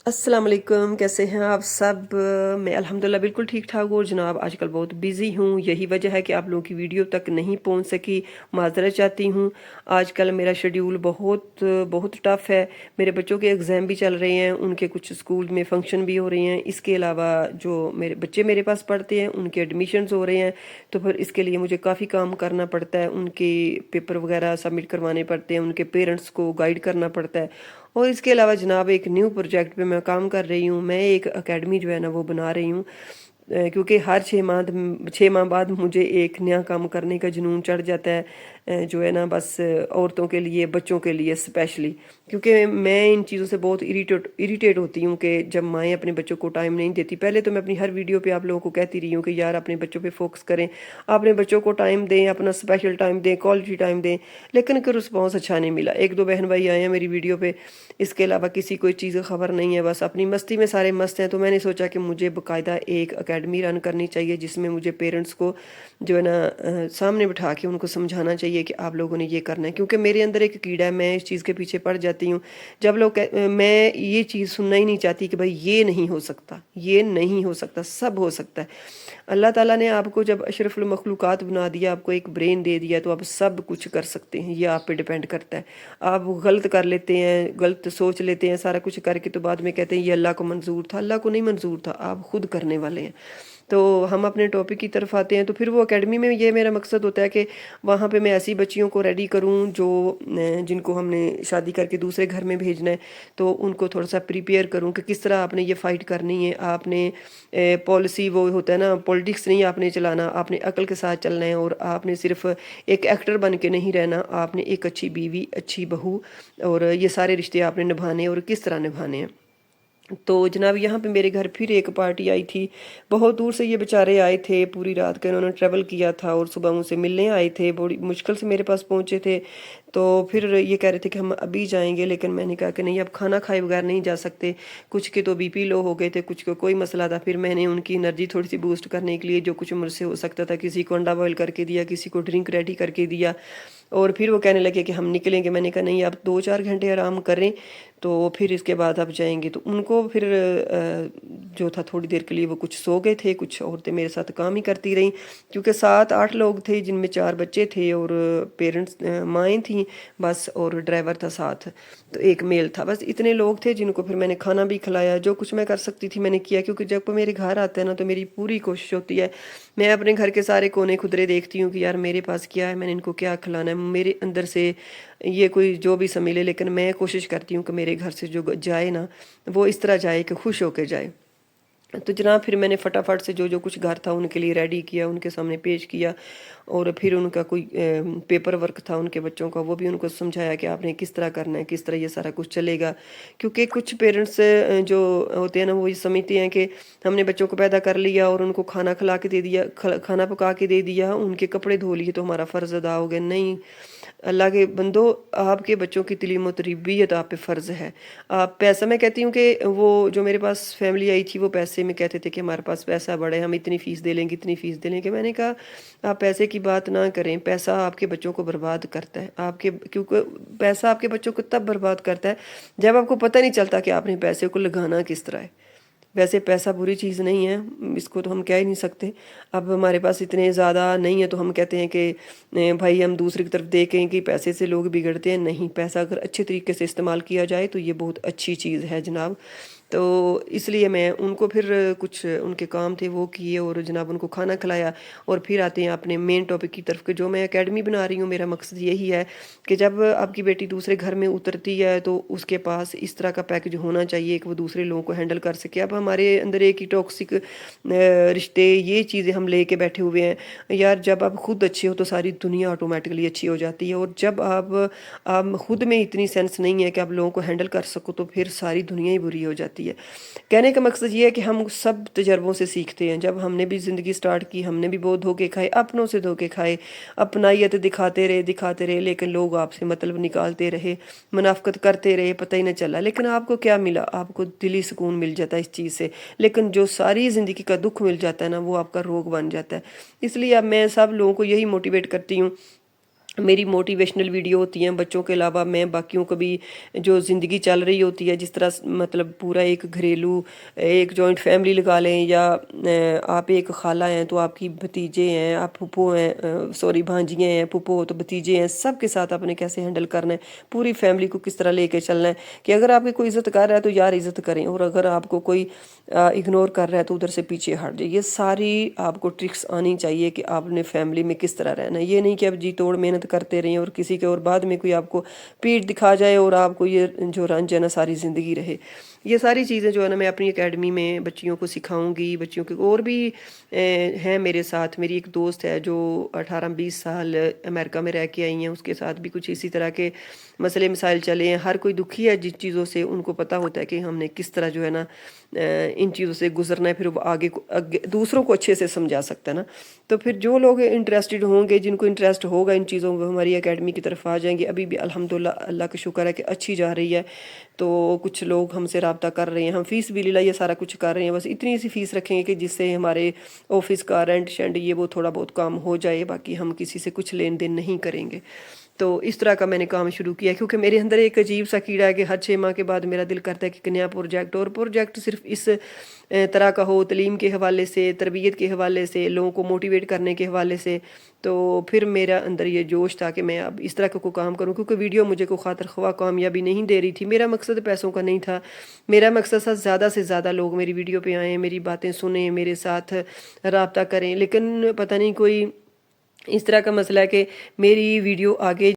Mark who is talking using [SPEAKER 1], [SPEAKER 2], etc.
[SPEAKER 1] अस्सलाम वालेकुम, कैसे हैं आप सब। मैं अल्हम्दुलिल्लाह बिल्कुल ठीक ठाक हूँ। और जनाब आजकल बहुत बिज़ी हूँ, यही वजह है कि आप लोगों की वीडियो तक नहीं पहुँच सकी। माज़रत चाहती हूँ। आजकल मेरा शेड्यूल बहुत बहुत टफ़ है। मेरे बच्चों के एग्ज़ाम भी चल रहे हैं, उनके कुछ स्कूल में फंक्शन भी हो रहे हैं। इसके अलावा जो मेरे बच्चे मेरे पास पढ़ते हैं उनके एडमिशन्स हो रहे हैं, तो फिर इसके लिए मुझे काफ़ी काम करना पड़ता है। उनके पेपर वगैरह सबमिट करवाने पड़ते हैं, उनके पेरेंट्स को गाइड करना पड़ता है। और इसके अलावा जनाब एक न्यू प्रोजेक्ट पे मैं काम कर रही हूँ। मैं एक एकेडमी जो है ना वो बना रही हूँ, क्योंकि हर 6 माह बाद मुझे एक नया काम करने का जुनून चढ़ जाता है। जो है ना बस औरतों के लिए, बच्चों के लिए स्पेशली, क्योंकि मैं इन चीज़ों से बहुत इरिटेट होती हूँ कि जब माएँ अपने बच्चों को टाइम नहीं देती। पहले तो मैं अपनी हर वीडियो पे आप लोगों को कहती रही हूँ कि यार अपने बच्चों पे फोकस करें, अपने बच्चों को टाइम दें, अपना स्पेशल टाइम दें, क्वालिटी टाइम दें। लेकिन कोई रिस्पॉन्स अच्छा नहीं मिला। एक दो बहन भाई आए हैं मेरी वीडियो पे, इसके अलावा किसी कोई चीज़ की खबर नहीं है। बस अपनी मस्ती में सारे मस्त हैं। तो मैंने सोचा कि मुझे बाकायदा एक एकेडमी रन करनी चाहिए, जिसमें मुझे पेरेंट्स को जो है ना सामने बिठा के उनको समझाना चाहिए कि आप लोगों ने ये करना है। क्योंकि मेरे अंदर एक कीड़ा है, मैं इस चीज़ के पीछे पड़ जाती हूँ। जब मैं ये चीज़ सुनना ही नहीं चाहती कि भाई ये नहीं हो सकता, ये नहीं हो सकता, सब हो सकता है। अल्लाह ताला ने आपको जब अशरफुल मखलूक़ात बना दिया, आपको एक ब्रेन दे दिया, तो आप सब कुछ कर सकते हैं। ये आप पे डिपेंड करता है। आप गलत कर लेते हैं, गलत सोच लेते हैं, सारा कुछ करके तो बाद में कहते हैं ये अल्लाह को मंजूर था। अल्लाह को नहीं मंजूर था, आप खुद करने वाले हैं। तो हम अपने टॉपिक की तरफ आते हैं। तो फिर वो एकेडमी में ये मेरा मकसद होता है कि वहाँ पे मैं ऐसी बच्चियों को रेडी करूँ जो जिनको हमने शादी करके दूसरे घर में भेजना है, तो उनको थोड़ा सा प्रिपेयर करूँ कि किस तरह आपने ये फ़ाइट करनी है। आपने पॉलिसी, वो होता है ना, पॉलिटिक्स नहीं आपने चलाना, आपने अकल के साथ चलना है। और आपने सिर्फ एक एक्टर बन के नहीं रहना, आपने एक अच्छी बीवी, अच्छी बहू और ये सारे रिश्ते आपने निभाने और किस तरह निभाने हैं। तो जनाब यहाँ पे मेरे घर फिर एक पार्टी आई थी। बहुत दूर से ये बेचारे आए थे, पूरी रात का इन्होंने ट्रैवल किया था और सुबह मुझसे मिलने आए थे। बड़ी मुश्किल से मेरे पास पहुँचे थे। तो फिर ये कह रहे थे कि हम अभी जाएंगे, लेकिन मैंने कहा कि नहीं, अब खाना खाए बगैर नहीं जा सकते। कुछ के तो बीपी लो हो गए थे, कुछ को कोई मसला था। फिर मैंने उनकी एनर्जी थोड़ी सी बूस्ट करने के लिए जो कुछ मुझसे हो सकता था, किसी को अंडा बॉयल करके दिया, किसी को ड्रिंक रेडी करके दिया। और फिर वो कहने लगे कि हम निकलेंगे। मैंने कहा नहीं, आप 2-4 घंटे आराम करें, तो फिर इसके बाद आप जाएंगे। तो उनको फिर जो था थोड़ी देर के लिए वो कुछ सो गए थे, कुछ औरतें मेरे साथ काम ही करती रहीं। क्योंकि 7-8 लोग थे, जिनमें 4 बच्चे थे और पेरेंट्स माएँ थीं बस, और ड्राइवर था साथ, तो एक मेल था। बस इतने लोग थे जिनको फिर मैंने खाना भी खिलाया। जो कुछ मैं कर सकती थी मैंने किया, क्योंकि जब कोई मेरे घर आता है ना तो मेरी पूरी कोशिश होती है। मैं अपने घर के सारे कोने खुदरे देखती हूँ कि यार मेरे पास क्या है, मैंने इनको क्या खिलाना है। मेरे अंदर से ये कोई जो भी समझ ले, लेकिन मैं कोशिश करती हूँ कि मेरे घर से जो जाए ना, वो इस तरह जाए कि खुश होके जाए। तो जनाब फिर मैंने फटाफट से जो जो कुछ घर था उनके लिए रेडी किया, उनके सामने पेश किया। और फिर उनका कोई पेपर वर्क था उनके बच्चों का, वो भी उनको समझाया कि आपने किस तरह करना है, किस तरह ये सारा कुछ चलेगा। क्योंकि कुछ पेरेंट्स जो होते हैं ना, वो ये समझते हैं कि हमने बच्चों को पैदा कर लिया और उनको खाना खिला के दे दिया, खाना पका के दे दिया, उनके कपड़े धो लिए तो हमारा फ़र्ज़ अदा हो गया। नहीं, अल्लाह के बंदो, आपके बच्चों की तलीम और तरबियत आप पे फ़र्ज़ है। आप पैसा, मैं कहती हूँ कि वो जो मेरे पास फैमिली आई थी वो पैसे में कहते थे कि हमारे पास पैसा बड़ा है, हम इतनी फ़ीस दे लेंगे, इतनी फ़ीस दे लेंगे। मैंने कहा आप पैसे की बात ना करें, पैसा आपके बच्चों को बर्बाद करता है। आपके, क्योंकि पैसा आपके बच्चों को तब बर्बाद करता है जब आपको पता नहीं चलता कि आपने पैसे को लगाना किस तरह है। वैसे पैसा बुरी चीज़ नहीं है, इसको तो हम कह ही नहीं सकते। अब हमारे पास इतने ज़्यादा नहीं है तो हम कहते हैं कि भाई हम दूसरी की तरफ देखें कि पैसे से लोग बिगड़ते हैं। नहीं, पैसा अगर अच्छे तरीके से इस्तेमाल किया जाए तो ये बहुत अच्छी चीज़ है जनाब। तो इसलिए मैं उनको फिर कुछ उनके काम थे वो किए और जनाब उनको खाना खिलाया। और फिर आते हैं अपने मेन टॉपिक की तरफ, कि जो मैं एकेडमी बना रही हूँ, मेरा मकसद यही है कि जब आपकी बेटी दूसरे घर में उतरती है तो उसके पास इस तरह का पैकेज होना चाहिए कि वो दूसरे लोगों को हैंडल कर सके। अब हमारे अंदर एक ही टॉक्सिक रिश्ते, ये चीज़ें हम लेके बैठे हुए हैं। यार जब आप खुद अच्छे हो तो सारी दुनिया ऑटोमेटिकली अच्छी हो जाती है। और जब आप खुद में इतनी सेंस नहीं है कि आप लोगों को हैंडल कर सको, तो फिर सारी दुनिया ही बुरी हो जाती है। कहने का मकसद ये है कि हम सब तजर्बों से सीखते हैं। जब हमने भी ज़िंदगी स्टार्ट की, हमने भी बहुत धोखे खाए, अपनों से धोखे खाए, अपनाइयत दिखाते रहे, लेकिन लोग आपसे मतलब निकालते रहे, मुनाफकत करते रहे, पता ही नहीं चला। लेकिन आपको क्या मिला? आपको दिली सुकून मिल जाता है इस चीज़ से। लेकिन जो सारी ज़िंदगी का दुख मिल जाता है ना, वो आपका रोग बन जाता है। इसलिए अब मैं सब लोगों को यही मोटिवेट करती हूँ मेरी मोटिवेशनल वीडियो होती हैं बच्चों के अलावा मैं बाकियों को भी जो ज़िंदगी चल रही होती है जिस तरह मतलब पूरा एक घरेलू एक जॉइंट फैमिली लगा लें या आप एक खाला हैं तो आपकी भतीजे हैं आप फूफो हैं सॉरी भांजियाँ हैं फूफो हो तो भतीजे हैं सब के साथ आपने कैसे हैंडल करना है पूरी फैमिली को किस तरह लेके चलना है कि अगर आपकी कोई इज़्ज़त कर रहा है तो यार इज़्ज़त करें और अगर आपको कोई इग्नोर कर रहा है तो उधर से पीछे हट जाए। ये सारी आपको ट्रिक्स आनी चाहिए कि आपने फैमिली में किस तरह रहना है। ये नहीं कि आप जी तोड़ मेहनत करते रहें और किसी के और बाद में कोई आपको पीठ दिखा जाए और आपको ये जो रंज है ना सारी ज़िंदगी रहे। ये सारी चीज़ें जो है ना मैं अपनी एकेडमी में बच्चियों को सिखाऊंगी। बच्चियों के और भी हैं मेरे साथ। मेरी एक दोस्त है जो 18-20 साल अमेरिका में रह के आई हैं, उसके साथ भी कुछ इसी तरह के मसले मसाइल चले हैं। हर कोई दुखी है जिन चीज़ों से, उनको पता होता है कि हमने किस तरह जो है ना इन चीज़ों से गुजरना है, फिर वो आगे दूसरों को अच्छे से समझा सकता है ना। तो फिर जो लोग इंटरेस्टेड होंगे, जिनको इंटरेस्ट होगा इन चीज़ों में, हमारी एकेडमी की तरफ आ जाएंगे। अभी भी अल्हम्दुलिल्लाह अल्लाह का शुक्र है कि अच्छी जा रही है। तो कुछ लोग हमसे रब्ता कर रहे हैं, हम फ़ीस भी लीला ये सारा कुछ कर रहे हैं। बस इतनी सी फ़ीस रखेंगे कि जिससे हमारे ऑफिस का रेंट शेंट ये वो थोड़ा बहुत काम हो जाए, बाकी हम किसी से कुछ लेन देन नहीं करेंगे। तो इस तरह का मैंने काम शुरू किया क्योंकि मेरे अंदर एक अजीब सा कीड़ा है कि हर 6 माह के बाद मेरा दिल करता है कि एक नया प्रोजेक्ट, और प्रोजेक्ट सिर्फ इस तरह का हो, तलीम के हवाले से, तरबियत के हवाले से, लोगों को मोटिवेट करने के हवाले से। तो फिर मेरा अंदर ये जोश था कि मैं अब इस तरह का कोई काम करूं क्योंकि वीडियो मुझे को खातर ख्वाह कामयाबी नहीं दे रही थी। मेरा मकसद पैसों का नहीं था, मेरा मकसद था ज़्यादा से ज़्यादा लोग मेरी वीडियो पे आएँ, मेरी बातें सुनें, मेरे साथ रब्ता करें। लेकिन पता नहीं कोई इस तरह का मसला है कि मेरी वीडियो आगे